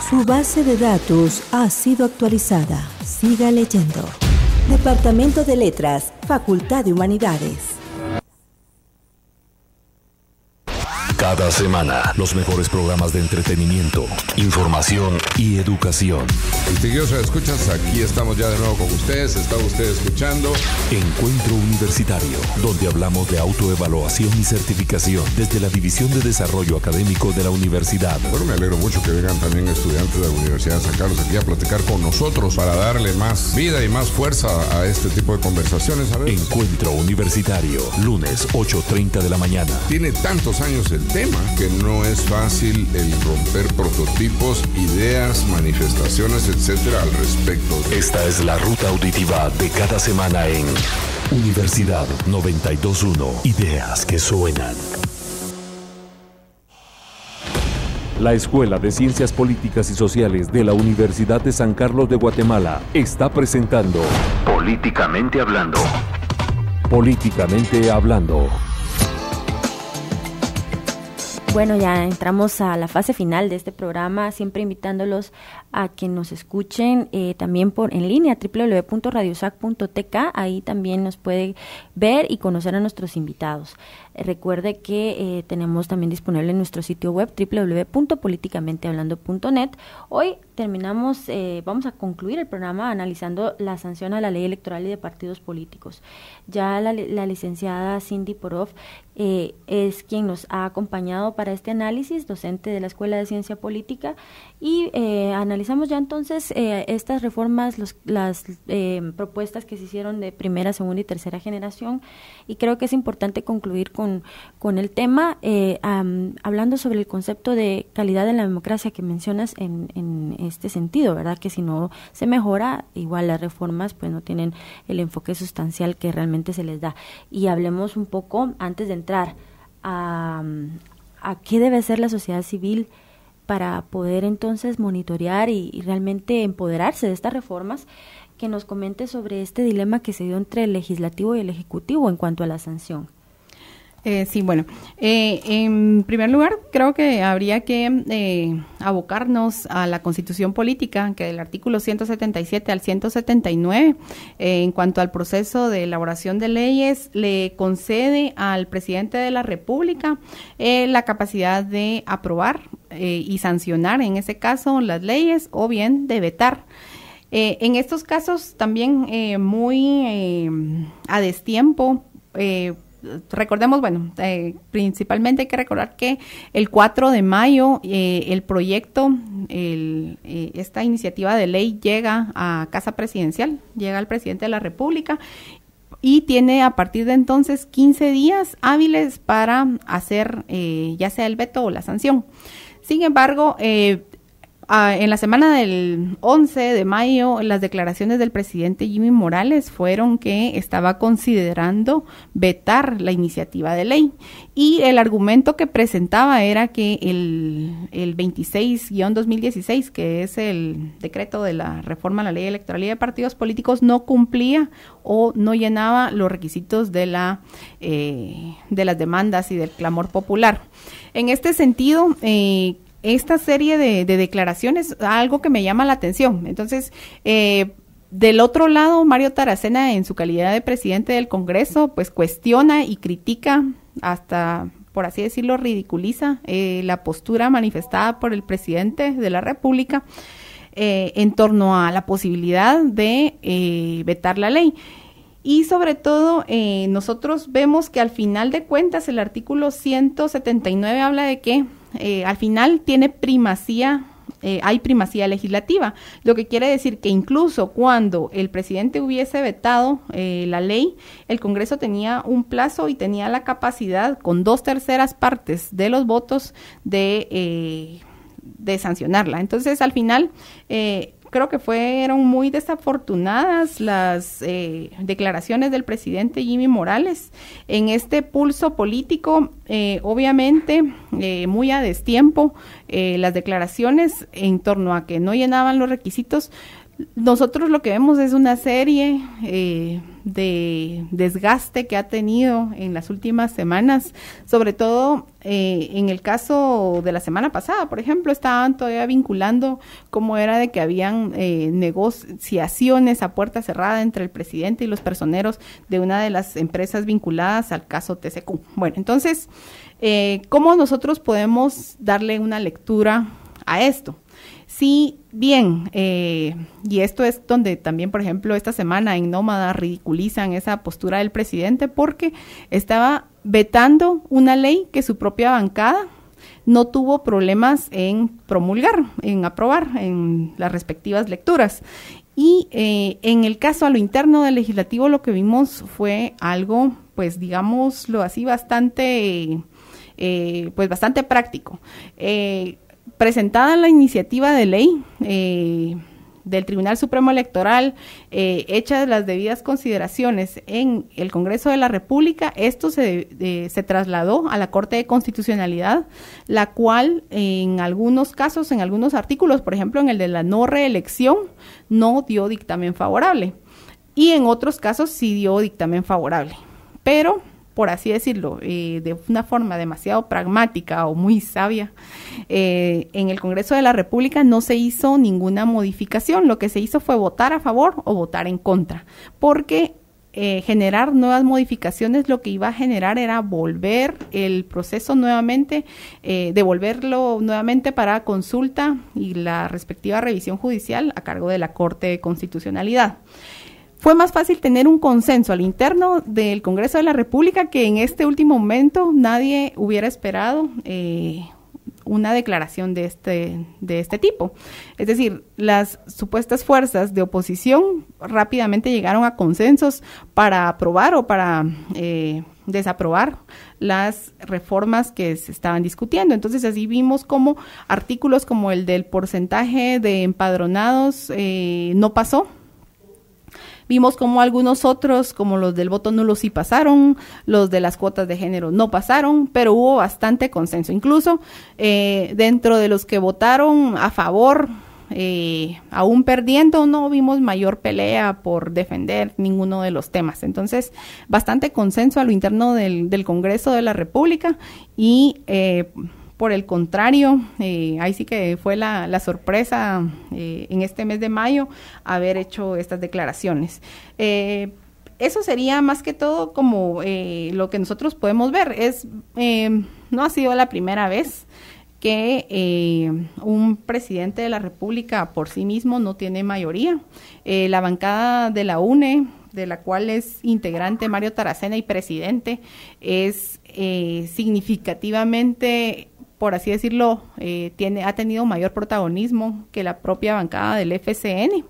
Su base de datos ha sido actualizada. Siga leyendo. Departamento de Letras, Facultad de Humanidades. Cada semana, los mejores programas de entretenimiento, información y educación. Distinguidos escuchas, aquí estamos ya de nuevo con ustedes. Está usted escuchando Encuentro Universitario, donde hablamos de autoevaluación y certificación desde la División de Desarrollo Académico de la Universidad. Bueno, me alegro mucho que vengan también estudiantes de la Universidad de San Carlos aquí a platicar con nosotros para darle más vida y más fuerza a este tipo de conversaciones. A ver. Encuentro Universitario, lunes 8:30 de la mañana. Tiene tantos años el tema que no es fácil el romper prototipos, ideas, manifestaciones, etcétera al respecto. Esta es la ruta auditiva de cada semana en Universidad 921. Ideas que suenan. La Escuela de Ciencias Políticas y Sociales de la Universidad de San Carlos de Guatemala está presentando Políticamente hablando. Políticamente hablando. Bueno, ya entramos a la fase final de este programa, siempre invitándolos a que nos escuchen también en línea, www.radiosac.tk, ahí también nos puede ver y conocer a nuestros invitados. Recuerde que tenemos también disponible en nuestro sitio web www.politicamentehablando.net. Hoy vamos a concluir el programa analizando la sanción a la ley electoral y de partidos políticos. Ya la licenciada Cindy Porov es quien nos ha acompañado para este análisis, docente de la Escuela de Ciencia Política, y analizamos ya entonces estas reformas, las propuestas que se hicieron de primera, segunda y tercera generación, y creo que es importante concluir con el tema, hablando sobre el concepto de calidad en la democracia que mencionas en este sentido, ¿verdad? Que si no se mejora, igual las reformas pues no tienen el enfoque sustancial que realmente se les da. Y hablemos un poco, antes de entrar a qué debe ser la sociedad civil para poder entonces monitorear y realmente empoderarse de estas reformas, que nos comente sobre este dilema que se dio entre el legislativo y el ejecutivo en cuanto a la sanción. Sí, bueno, en primer lugar creo que habría que abocarnos a la Constitución Política, que del artículo 177 al 179, en cuanto al proceso de elaboración de leyes, le concede al presidente de la República la capacidad de aprobar y sancionar, en ese caso, las leyes, o bien de vetar. En estos casos también muy a destiempo, recordemos, bueno, principalmente hay que recordar que el 4 de mayo el proyecto, esta iniciativa de ley llega a Casa Presidencial, llega al presidente de la República y tiene a partir de entonces 15 días hábiles para hacer ya sea el veto o la sanción. Sin embargo, en la semana del 11 de mayo, las declaraciones del presidente Jimmy Morales fueron que estaba considerando vetar la iniciativa de ley. Y el argumento que presentaba era que el 26-2016, que es el decreto de la reforma a la ley electoral y de partidos políticos, no cumplía o no llenaba los requisitos de las demandas y del clamor popular. En este sentido, esta serie de declaraciones, algo que me llama la atención. Entonces, del otro lado, Mario Taracena, en su calidad de presidente del Congreso, pues cuestiona y critica, hasta, por así decirlo, ridiculiza la postura manifestada por el presidente de la República en torno a la posibilidad de vetar la ley. Y sobre todo, nosotros vemos que al final de cuentas el artículo 179 habla de que al final tiene primacía, hay primacía legislativa, lo que quiere decir que incluso cuando el presidente hubiese vetado la ley, el Congreso tenía un plazo y tenía la capacidad, con 2/3 partes de los votos, de sancionarla. Entonces, al final, creo que fueron muy desafortunadas las declaraciones del presidente Jimmy Morales en este pulso político, obviamente muy a destiempo, las declaraciones en torno a que no llenaban los requisitos. Nosotros lo que vemos es una serie de desgaste que ha tenido en las últimas semanas, sobre todo en el caso de la semana pasada, por ejemplo, estaban todavía vinculando cómo era de que habían negociaciones a puerta cerrada entre el presidente y los personeros de una de las empresas vinculadas al caso TCQ. Bueno, entonces, ¿cómo nosotros podemos darle una lectura a esto? Sí, bien, y esto es donde también, por ejemplo, esta semana en Nómada ridiculizan esa postura del presidente porque estaba vetando una ley que su propia bancada no tuvo problemas en promulgar, en aprobar en las respectivas lecturas. Y en el caso a lo interno del legislativo lo que vimos fue algo, pues digámoslo así, bastante práctico. Presentada la iniciativa de ley del Tribunal Supremo Electoral, hechas las debidas consideraciones en el Congreso de la República, esto se trasladó a la Corte de Constitucionalidad, la cual en algunos casos, en algunos artículos, por ejemplo en el de la no reelección, no dio dictamen favorable, y en otros casos sí dio dictamen favorable, pero por así decirlo, de una forma demasiado pragmática o muy sabia, en el Congreso de la República no se hizo ninguna modificación, lo que se hizo fue votar a favor o votar en contra, porque generar nuevas modificaciones lo que iba a generar era volver el proceso nuevamente, devolverlo nuevamente para consulta y la respectiva revisión judicial a cargo de la Corte de Constitucionalidad. Fue más fácil tener un consenso al interno del Congreso de la República que en este último momento nadie hubiera esperado una declaración de este tipo. Es decir, las supuestas fuerzas de oposición rápidamente llegaron a consensos para aprobar o para desaprobar las reformas que se estaban discutiendo. Entonces así vimos como artículos como el del porcentaje de empadronados no pasó. Vimos como algunos otros, como los del voto nulo sí pasaron, los de las cuotas de género no pasaron, pero hubo bastante consenso. Incluso dentro de los que votaron a favor aún perdiendo, no vimos mayor pelea por defender ninguno de los temas. Entonces, bastante consenso a lo interno del Congreso de la República y por el contrario, ahí sí que fue la sorpresa en este mes de mayo haber hecho estas declaraciones. Eso sería más que todo como lo que nosotros podemos ver. No ha sido la primera vez que un presidente de la República por sí mismo no tiene mayoría. La bancada de la UNE, de la cual es integrante Mario Taracena y presidente, es significativamente, por así decirlo, ha tenido mayor protagonismo que la propia bancada del FCN.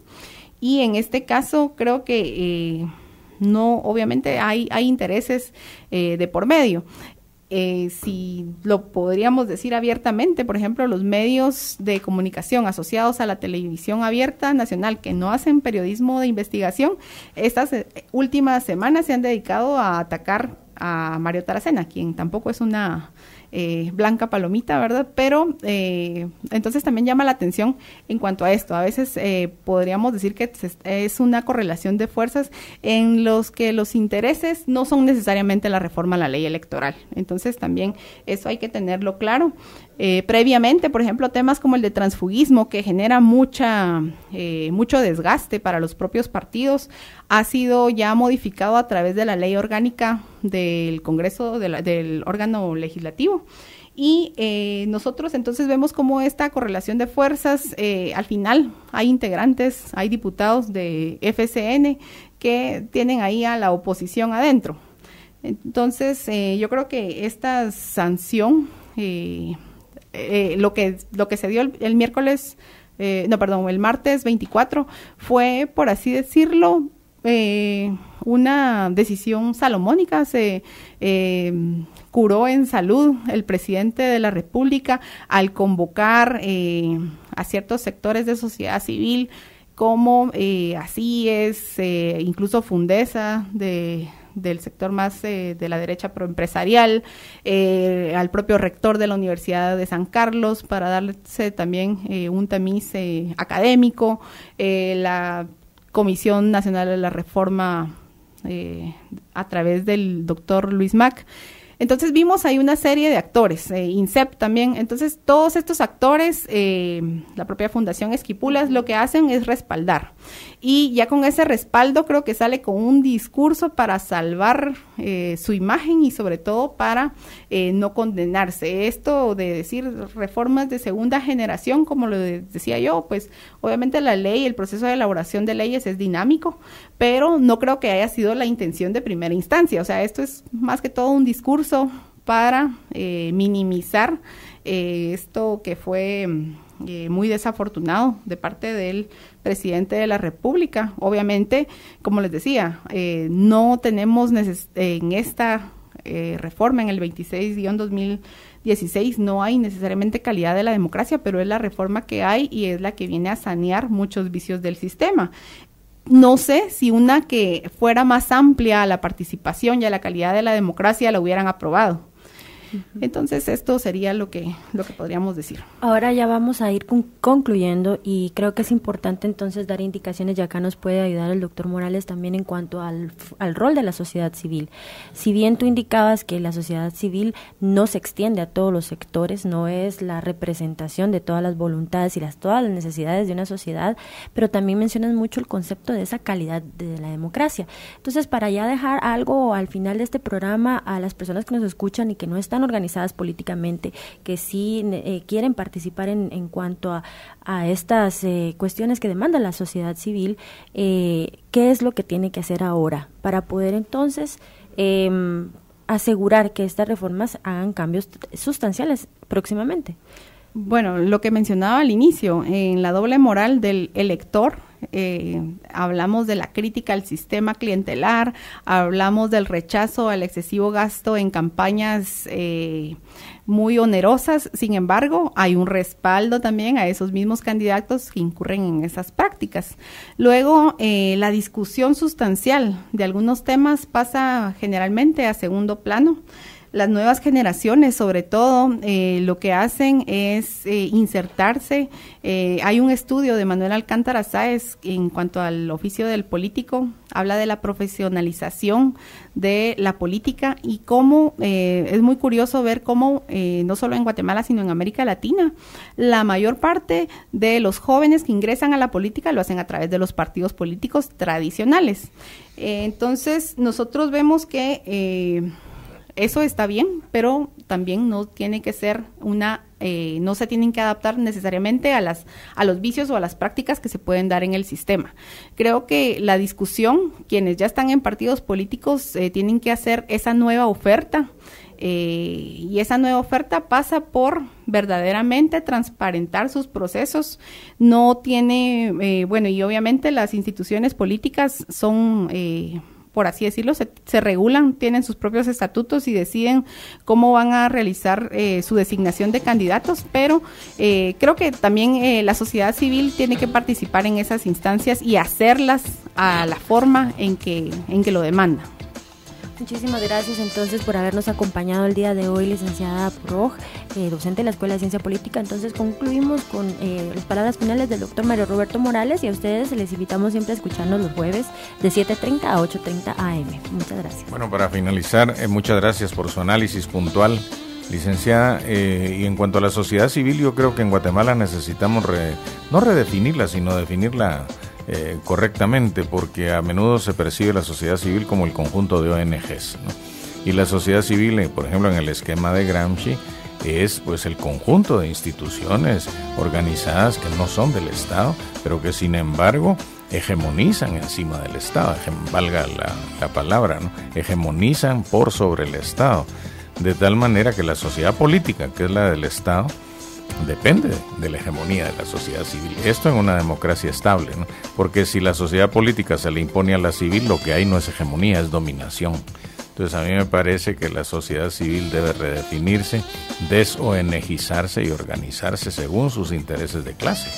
Y en este caso creo que no, obviamente hay intereses de por medio. Si lo podríamos decir abiertamente, por ejemplo, los medios de comunicación asociados a la televisión abierta nacional que no hacen periodismo de investigación, estas últimas semanas se han dedicado a atacar a Mario Taracena, quien tampoco es una blanca palomita, ¿verdad? Pero entonces también llama la atención en cuanto a esto. A veces podríamos decir que es una correlación de fuerzas en los que los intereses no son necesariamente la reforma a la ley electoral. Entonces también eso hay que tenerlo claro. Previamente, por ejemplo, temas como el de transfugismo, que genera mucho desgaste para los propios partidos, ha sido ya modificado a través de la ley orgánica del Congreso, del órgano legislativo. Y nosotros entonces vemos cómo esta correlación de fuerzas, al final hay integrantes, hay diputados de FCN que tienen ahí a la oposición adentro. Entonces, yo creo que esta sanción, lo que se dio el martes 24 fue, por así decirlo, una decisión salomónica. Se curó en salud el presidente de la República al convocar a ciertos sectores de sociedad civil, como así es, incluso Fundesa del sector más de la derecha proempresarial, al propio rector de la Universidad de San Carlos, para darse también un tamiz académico, la Comisión Nacional de la Reforma a través del doctor Luis Mac. Entonces vimos ahí una serie de actores, INSEP también. Entonces todos estos actores, la propia Fundación Esquipulas, lo que hacen es respaldar. Y ya con ese respaldo creo que sale con un discurso para salvar su imagen y sobre todo para no condenarse. Esto de decir reformas de segunda generación, como lo decía yo, pues obviamente la ley, el proceso de elaboración de leyes es dinámico, pero no creo que haya sido la intención de primera instancia. O sea, esto es más que todo un discurso para minimizar esto que fue muy desafortunado de parte del presidente de la República. Obviamente, como les decía, no tenemos en esta reforma, en el 26-2016, no hay necesariamente calidad de la democracia, pero es la reforma que hay y es la que viene a sanear muchos vicios del sistema. No sé si una que fuera más amplia a la participación y a la calidad de la democracia la hubieran aprobado. Entonces esto sería lo que podríamos decir. Ahora ya vamos a ir concluyendo y creo que es importante entonces dar indicaciones, y acá nos puede ayudar el doctor Morales también en cuanto al rol de la sociedad civil. Si bien tú indicabas que la sociedad civil no se extiende a todos los sectores, no es la representación de todas las voluntades y todas las necesidades de una sociedad, pero también mencionas mucho el concepto de esa calidad de la democracia. Entonces, para ya dejar algo al final de este programa a las personas que nos escuchan y que no están organizadas políticamente, que sí quieren participar en cuanto a estas cuestiones que demanda la sociedad civil, ¿qué es lo que tiene que hacer ahora para poder entonces asegurar que estas reformas hagan cambios sustanciales próximamente? Bueno, lo que mencionaba al inicio, en la doble moral del elector, hablamos de la crítica al sistema clientelar, hablamos del rechazo al excesivo gasto en campañas muy onerosas. Sin embargo, hay un respaldo también a esos mismos candidatos que incurren en esas prácticas. Luego, la discusión sustancial de algunos temas pasa generalmente a segundo plano. Las nuevas generaciones, sobre todo, lo que hacen es insertarse. Hay un estudio de Manuel Alcántara Sáez en cuanto al oficio del político, habla de la profesionalización de la política y cómo es muy curioso ver cómo, no solo en Guatemala, sino en América Latina, la mayor parte de los jóvenes que ingresan a la política lo hacen a través de los partidos políticos tradicionales. Entonces, nosotros vemos que eso está bien, pero también no tiene que ser no se tienen que adaptar necesariamente a los vicios o a las prácticas que se pueden dar en el sistema. Creo que la discusión, quienes ya están en partidos políticos tienen que hacer esa nueva oferta, y esa nueva oferta pasa por verdaderamente transparentar sus procesos. No tiene, y obviamente las instituciones políticas son por así decirlo, se regulan, tienen sus propios estatutos y deciden cómo van a realizar su designación de candidatos, pero creo que también la sociedad civil tiene que participar en esas instancias y hacerlas a la forma en que lo demanda. Muchísimas gracias entonces por habernos acompañado el día de hoy, licenciada Proj, docente de la Escuela de Ciencia Política. Entonces concluimos con las palabras finales del doctor Mario Roberto Morales, y a ustedes les invitamos siempre a escucharnos los jueves de 7:30 a 8:30 AM. Muchas gracias. Bueno, para finalizar, muchas gracias por su análisis puntual, licenciada. Y en cuanto a la sociedad civil, yo creo que en Guatemala necesitamos no redefinirla, sino definirla correctamente, porque a menudo se percibe la sociedad civil como el conjunto de ONGs, ¿no? Y la sociedad civil, por ejemplo, en el esquema de Gramsci, es pues el conjunto de instituciones organizadas que no son del Estado, pero que sin embargo hegemonizan encima del Estado, valga la palabra, ¿no? Hegemonizan por sobre el Estado, de tal manera que la sociedad política, que es la del Estado, depende de la hegemonía de la sociedad civil. Esto en una democracia estable, ¿no? Porque si la sociedad política se le impone a la civil, lo que hay no es hegemonía, es dominación. Entonces a mí me parece que la sociedad civil debe redefinirse, des-ONGizarse y organizarse según sus intereses de clase,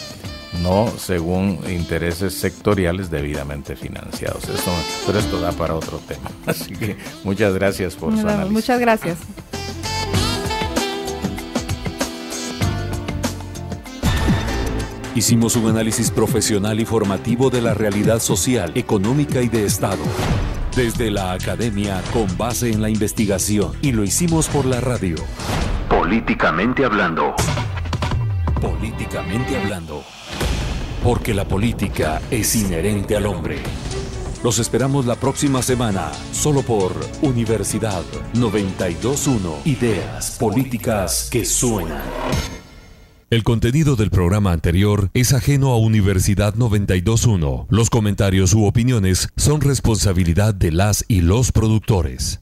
no según intereses sectoriales debidamente financiados. Pero esto da para otro tema. Así que muchas gracias por su análisis. Muchas gracias. Hicimos un análisis profesional y formativo de la realidad social, económica y de Estado, desde la academia con base en la investigación, y lo hicimos por la radio. Políticamente hablando. Políticamente hablando. Porque la política es inherente al hombre. Los esperamos la próxima semana, solo por Universidad 92.1. Ideas políticas que suenan. El contenido del programa anterior es ajeno a Universidad 92.1. Los comentarios u opiniones son responsabilidad de las y los productores.